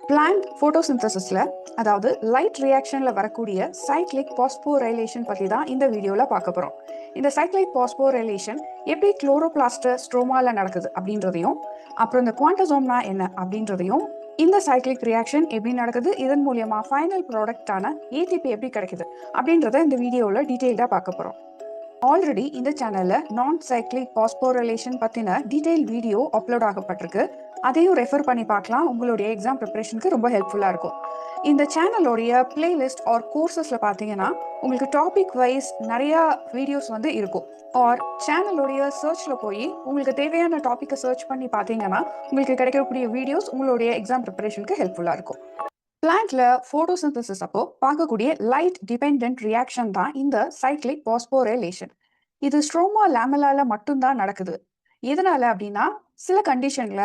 Plant ஃபோட்டோசிந்தசிஸ்ல அதாவது light ரியாக்ஷன்ல வரக்கூடிய cyclic பாஸ்போரைலேஷன் பத்தி தான் இந்த வீடியோல பார்க்க போறோம். இந்த சைக்ளிக் பாஸ்போரைலேஷன் எப்படி குளோரோபிளாஸ்ட் ஸ்ட்ரோமால நடக்குது அப்படின்றதையும், அப்புறம் இந்த குவாண்டசோம்னா என்ன அப்படின்றதையும், இந்த சைக்ளிக் ரியாக்ஷன் எப்படி நடக்குது, இதன் மூலியமா ஃபைனல் ப்ராடக்டான ஏடிபி எப்படி கிடைக்குது அப்படின்றத இந்த வீடியோல டீட்டெயில்டா பார்க்க போறோம். ஆல்ரெடி இந்த சேனல்ல நான் சைக்ளிக் பாஸ்போரிலேஷன் பத்தின டீடைல் வீடியோ அப்லோட் ஆகப்பட்டிருக்கு. அதையும் ரெஃபர் பண்ணி பார்க்கலாம். உங்களுடைய எக்ஸாம் ப்ரிப்பரேஷனுக்கு ரொம்ப ஹெல்ப்ஃபுல்லா இருக்கும். இந்த சேனலோடைய பிளேலிஸ்ட் ஆர் கோர்சஸ்ல பார்த்தீங்கன்னா உங்களுக்கு டாபிக் வைஸ் நிறைய வீடியோஸ் வந்து இருக்கும். ஆர் சேனலோடைய சர்ச்ல போய் உங்களுக்கு தேவையான டாப்பிக்கை சர்ச் பண்ணி பார்த்தீங்கன்னா உங்களுக்கு கிடைக்கக்கூடிய வீடியோஸ் உங்களுடைய எக்ஸாம் ப்ரிப்பரேஷனுக்கு ஹெல்ப்ஃபுல்லா இருக்கும். பிளான்ட்ல போட்டோசிந்தசிஸ் அப்போ பார்க்கக்கூடிய லைட் டிபெண்டன்ட் ரியாக்ஷன் தான் இந்த சைக்ளிக் பாஸ்போரிலேஷன். இது ஸ்ட்ரோமா லேமலால மட்டும்தான் நடக்குது. எதனால அப்படின்னா சில கண்டிஷன்ல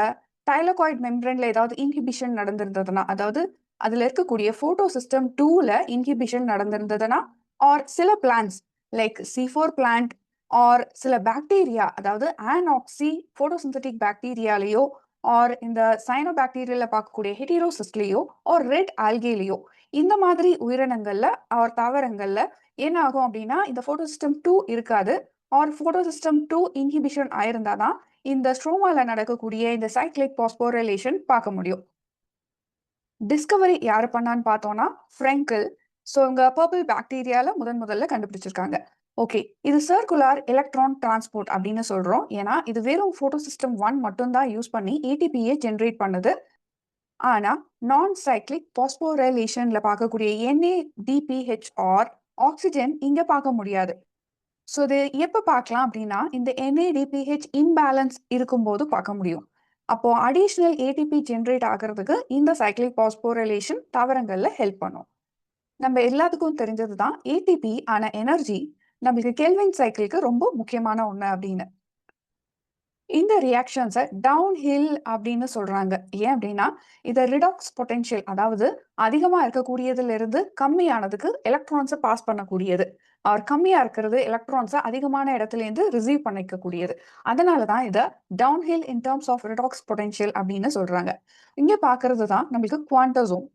தைலகாய்டு மெம்பரன்ல ஏதாவது இன்ஹிபிஷன் நடந்திருந்ததுன்னா, அதாவது அதுல இருக்கக்கூடிய போட்டோ சிஸ்டம் 2ல இன்ஹிபிஷன் நடந்திருந்ததுன்னா, ஆர் சில plants like C4 plant or சில பாக்டீரியா அதாவது ஆனாக்சி போட்டோசிந்தட்டிக் பாக்டீரியாலேயோ ஆர் இந்த சைனோபாக்டீரியால பார்க்கக்கூடிய ஹெட்டிரோசிஸ்ட்லேயோ ஆர் ரெட் ஆல்கேலையோ இந்த மாதிரி உயிரினங்கள்ல ஆர் தாவரங்கள்ல என்ன ஆகும் அப்படின்னா இந்த போட்டோசிஸ்டம் 2 இருக்காது. ஆர் போட்டோசிஸ்டம் 2 இன்ஹிபிஷன் ஆயிருந்தாதான் இந்த ஸ்ட்ரோமால நடக்கக்கூடிய இந்த சைக்ளிக் பாஸ்போரிலேஷன் பார்க்க முடியும். டிஸ்கவரி யாரு பண்ணான்னு பார்த்தோம்னா ஃப்ரெங்கல். ஸோ இவங்க பர்பிள் பாக்டீரியால முதல்ல கண்டுபிடிச்சிருக்காங்க. ஓகே, இது சர்க்குலர் எலக்ட்ரான் டிரான்ஸ்போர்ட் அப்படின்னு சொல்றோம். ஏன்னா இது வெறும் போட்டோசிஸ்டம் 1 மட்டும்தான் யூஸ் பண்ணி ஏடிபியை ஜென்ரேட் பண்ணுது. ஆனா நான் சைக்ளிக் பாஸ்போரிலேஷன்ல பார்க்கக்கூடிய NADPH ஆக்சிஜன் இங்க பார்க்க முடியாது. ஸோ இது எப்போ பார்க்கலாம் அப்படின்னா இந்த NADPH இம்பேலன்ஸ் இருக்கும்போது பார்க்க முடியும். அப்போ அடிஷ்னல் ஏடிபி ஜென்ரேட் ஆகிறதுக்கு இந்த சைக்ளிக் பாஸ்போரிலேஷன் தாவரங்கள்ல ஹெல்ப் பண்ணும். நம்ம எல்லாத்துக்கும் தெரிஞ்சது தான் ஏடிபி ஆன எனர்ஜி நம்மளுக்கு கெல்வின் சைக்கிளுக்கு ரொம்ப முக்கியமான ஒண்ணு அப்படின்னு. இந்த ரியாக்ஷன்ஸை டவுன் ஹில் அப்படின்னு சொல்றாங்க. ஏன் அப்படின்னா இதை ரிடாக்ஸ் பொட்டென்ஷியல், அதாவது அதிகமா இருக்கக்கூடியதுல இருந்து கம்மியானதுக்கு எலக்ட்ரான்ஸை பாஸ் பண்ணக்கூடியது. அவர் கம்மியா இருக்கிறது எலக்ட்ரான்ஸை அதிகமான இடத்துல இருந்து ரிசீவ் பண்ணிக்கக்கூடியது. அதனாலதான் இதை down hill in terms of redox potential அப்படின்னு சொல்றாங்க. இங்க பாக்குறது தான் நம்மளுக்கு குவாண்டசோம்.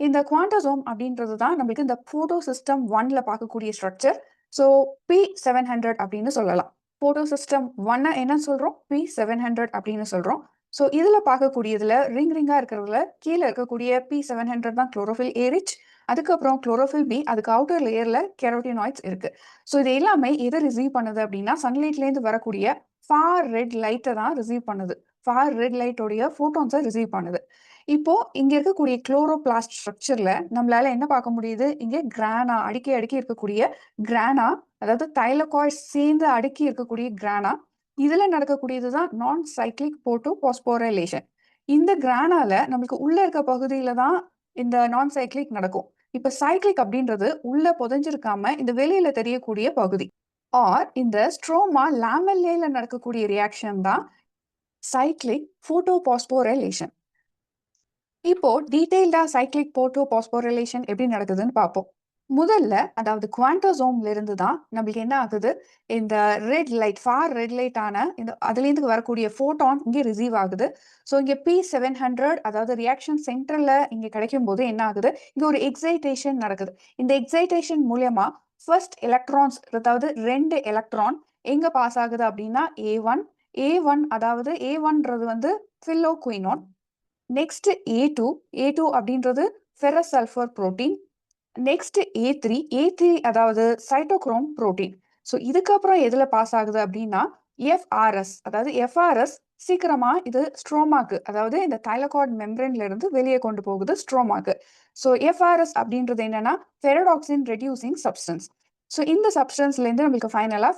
இந்த குவாண்டசோம் அப்படின்றது தான் நம்மளுக்கு இந்த போட்டோ சிஸ்டம் 1ல பார்க்கக்கூடிய ஸ்ட்ரக்சர். ஸோ P700 அப்படின்னு சொல்லலாம். போட்டோ சிஸ்டம் 1 என்ன சொல்றோம்? P700 அப்படின்னு சொல்றோம். ஸோ இதுல பார்க்கக்கூடியதுல ரிங்கா இருக்கிறதுல கீழே இருக்கக்கூடிய P700 தான் குளோரோஃபில் ஏ ரிச். அதுக்கப்புறம் குளோரோஃபில் பி, அதுக்கு அவுட்டர் லேயர்ல கெரோட்டினாய்ட்ஸ் இருக்கு. ஸோ இது எல்லாமே எதை ரிசீவ் பண்ணுது அப்படின்னா சன்லைட்ல இருந்து வரக்கூடிய ஃபார் ரெட் லைட்டை தான் ரிசீவ் பண்ணுது. ஃபார் ரெட் லைட்டோடைய போட்டோன்ஸை ரிசீவ் பண்ணுது. இப்போ இங்க இருக்கக்கூடிய குளோரோபிளாஸ்ட் ஸ்ட்ரக்சர்ல நம்மளால என்ன பார்க்க முடியுது? இங்க கிரானா அடுக்கி அடுக்கி இருக்கக்கூடிய கிரானா, அதாவது தைலகாய்டு சேர்ந்து அடுக்கி இருக்கக்கூடிய கிரானா, இதுல நடக்கக்கூடியதுதான் நான் சைக்ளிக் போட்டோ பாஸ்போரிலேஷன். இந்த கிரானால நம்மளுக்கு உள்ள இருக்க பகுதியில தான் இந்த நான் சைக்ளிக் நடக்கும். இப்ப சைக்ளிக் அப்படின்றது உள்ள புதைஞ்சிருக்காம இந்த வெளியில தெரியக்கூடிய பகுதி. ஆர் இந்த ஸ்ட்ரோமா லாமெல்லேல நடக்கக்கூடிய ரியாக்ஷன் தான் சைக்ளிக் போட்டோ பாஸ்போரிலேஷன். இப்போ டீடைல்டா சைக்ளிக் போட்டோ பாஸ்போரிலேஷன் எப்படி நடக்குதுன்னு பார்ப்போம். முதல்ல அதாவது குவாண்டோசோம்ல இருந்து தான் நம்மளுக்கு என்ன ஆகுது, இந்த red light for red light ஆன இந்த அதுலேருந்து வரக்கூடிய ஃபோட்டான் இங்கே ரிசீவ் ஆகுது. ஸோ இங்கே P700 அதாவது ரியாக்ஷன் சென்டர்ல இங்கே கிடைக்கும் போது என்ன ஆகுது, இங்கே ஒரு எக்ஸைட்டேஷன் நடக்குது. இந்த எக்ஸைட்டேஷன் மூலியமா ஃபர்ஸ்ட் எலக்ட்ரான்ஸ், அதாவது 2 எலக்ட்ரான் எங்க பாஸ் ஆகுது அப்படின்னா A1 அதாவது A1ன்றது வந்து ஃபில்லோகுயினோன். நெக்ஸ்ட் A2 அப்படின்றது ferrous sulphur protein. Next A three அதாவது சைட்டோக்ரோம் புரோட்டீன். ஸோ இதுக்கப்புறம் எதுல பாஸ் ஆகுது அப்படின்னா எஃப்ஆர்எஸ், அதாவது எஃப்ஆர்எஸ் சீக்கிரமா இது ஸ்ட்ரோமாக்கு, அதாவது இந்த தைலகாய்டு மெம்பரன்ல இருந்து வெளியே கொண்டு போகுது ஸ்ட்ரோமாக்கு. ஸோ எஃப்ஆர்எஸ் அப்படின்றது என்னன்னா ஃபெரடாக்சின் ரெடியூசிங் சப்ஸ்டன்ஸ். ஸோ இந்த சப்ஸ்டன்ஸ்ல இருந்து நம்மளுக்கு ஃபைனலா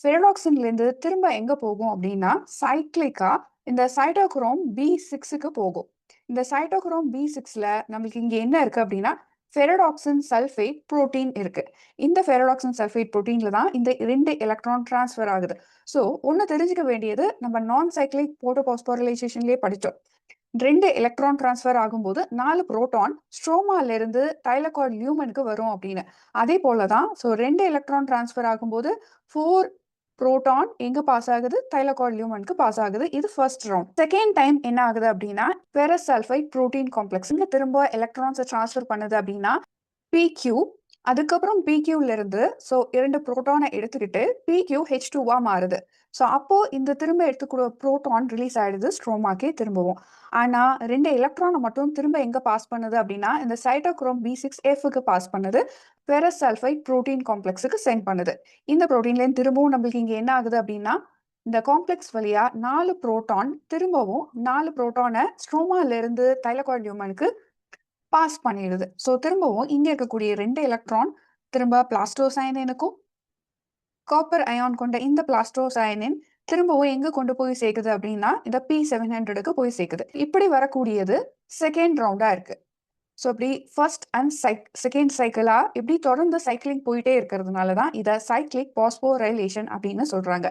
ஃபெரடாக்சின்ல இருந்து திரும்ப எங்க போகும் அப்படின்னா சைக்ளிக்கா இந்த சைட்டோக்ரோம் B6க்கு போகும். இந்த சைட்டோக்ரோம் B6ல நம்மளுக்கு இங்க என்ன இருக்கு அப்படின்னா ஃபெரடாக்சின் சல்ஃபேட் புரோட்டீன் இருக்கு. இந்த ஃபெரடாக்சின் சல்ஃபேட் புரோட்டீன்ல தான் இந்த 2 எலக்ட்ரான் டிரான்ஸ்ஃபர் ஆகுது. ஸோ ஒன்னு தெரிஞ்சுக்க வேண்டியது, நம்ம நான் சைக்ளிக் போட்டோபாஸ்போரிலேஷன்லயே படிச்சோம். 2 எலக்ட்ரான் டிரான்ஸ்ஃபர் ஆகும்போது 4 புரோட்டான் ஸ்ட்ரோமால இருந்து தைலகாய்டு லியூமனுக்கு வரும் அப்படின்னு. அதே போலதான் ஸோ 2 எலக்ட்ரான் டிரான்ஸ்ஃபர் ஆகும்போது 4 புரோட்டான் எங்க பாஸ் ஆகுது? தைலகாய்டு லியூமனுக்கு பாஸ் ஆகுது. இது ஃபர்ஸ்ட் ரவுண்ட். செகண்ட் டைம் என்ன ஆகுது அப்படின்னா ஃபெரஸ் சல்ஃபைட் புரோட்டீன் காம்ப்ளெக்ஸ் இங்க திரும்ப எலக்ட்ரான்ஸை டிரான்ஸ்ஃபர் பண்ணுது அப்படின்னா PQ, அதுக்கப்புறம் PQல இருந்து ஸோ 2 புரோட்டானை எடுத்துக்கிட்டு PQ H2வா மாறுது. ஸோ அப்போ இந்த திரும்ப எடுத்துக்கூட புரோட்டான் ரிலீஸ் ஆயிடுது ஸ்ட்ரோமாக்கே திரும்பவும். ஆனா 2 எலக்ட்ரானை மட்டும் திரும்ப எங்க பாஸ் பண்ணுது அப்படின்னா இந்த சைட்டோக்ரோம் B6Fக்கு பாஸ் பண்ணுது. ஃபெரஸ் சல்ஃபைட் புரோட்டீன் காம்ப்ளெக்ஸுக்கு சென்ட் பண்ணுது. இந்த புரோட்டீன்லேருந்து திரும்பவும் நம்மளுக்கு இங்க என்ன ஆகுது அப்படின்னா இந்த காம்ப்ளெக்ஸ் வழியா 4 புரோட்டான் திரும்பவும் 4 புரோட்டானை ஸ்ட்ரோமால இருந்து தைலகாய்டு லியூமனுக்கு பாஸ் பண்ணிடுது. ஸோ திரும்பவும் இங்க இருக்கக்கூடிய 2 எலக்ட்ரான் திரும்ப பிளாஸ்டோசைனினுக்கும் காப்பர் அயான் கொண்ட இந்த பிளாஸ்டோசைனின் திரும்பவும் எங்க கொண்டு போய் சேர்க்குது அப்படின்னா இந்த P700க்கு போய் சேர்க்குது. இப்படி வரக்கூடியது செகண்ட் ரவுண்டா இருக்கு. ஸோ இப்படி ஃபர்ஸ்ட் அண்ட் செகண்ட் சைக்கிளா இப்படி தொடர்ந்து சைக்கிளிங் போயிட்டே இருக்கிறதுனால தான் இதை சைக்ளிக் பாஸ்போரைலேஷன் அப்படின்னு சொல்றாங்க.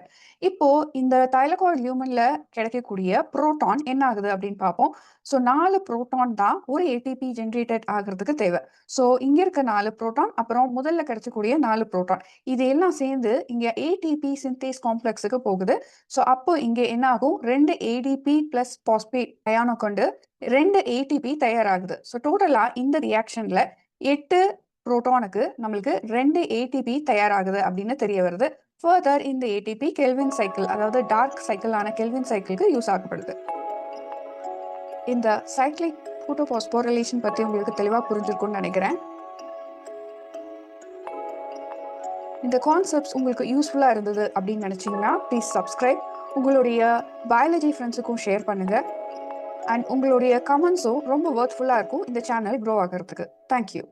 இப்போ இந்த தைலகாய்டு லியூமன்ல கிடைக்கக்கூடிய புரோட்டான் என்ன ஆகுது அப்படின்னு பார்ப்போம். ஸோ 4 புரோட்டான் தான் ஒரு ATP ஜென்ரேட்டட் ஆகிறதுக்கு தேவை. ஸோ இங்க இருக்க 4 புரோட்டான் அப்புறம் முதல்ல கிடைச்சக்கூடிய 4 புரோட்டான் இது எல்லாம் சேர்ந்து இங்க ATP சிந்தேஸ் காம்ப்ளெக்ஸுக்கு போகுது. ஸோ அப்போ இங்க என்ன ஆகும்? 2 ADP பிளஸ் பாஸ்பேட் அயானை கொண்டு 2 ATP தயாராகுது. ஸோ டோட்டலா இந்த ரியாக்ஷன்ல 8 புரோட்டானுக்கு நம்மளுக்கு 2 ATP தயாராகுது அப்படின்னு தெரிய வருது. ஃபர்தர் இந்த ATP கெல்வின் சைக்கிள் அதாவது டார்க் சைக்கிளான கெல்வின் சைக்கிளுக்கு யூஸ் ஆகப்படுது. இந்த சைக்ளிக் ஃபோட்டோபாஸ்போரிலேஷன் பத்தி உங்களுக்கு தெளிவா புரிஞ்சிருக்கும்னு நினைக்கிறேன். இந்த கான்செப்ட்ஸ் உங்களுக்கு யூஸ்ஃபுல்லா இருந்தது அப்படின்னு நினைச்சீங்கன்னா ப்ளீஸ் சப்ஸ்கிரைப். உங்களுடைய பயாலஜி ஃப்ரெண்ட்ஸுக்கும் ஷேர் பண்ணுங்க. அண்ட் உங்களுடைய கமெண்ட்ஸும் ரொம்ப ஒர்த்ஃபுல்லாக இருக்கும் இந்த சேனல் க்ரோ ஆகிறதுக்கு. தேங்க்யூ.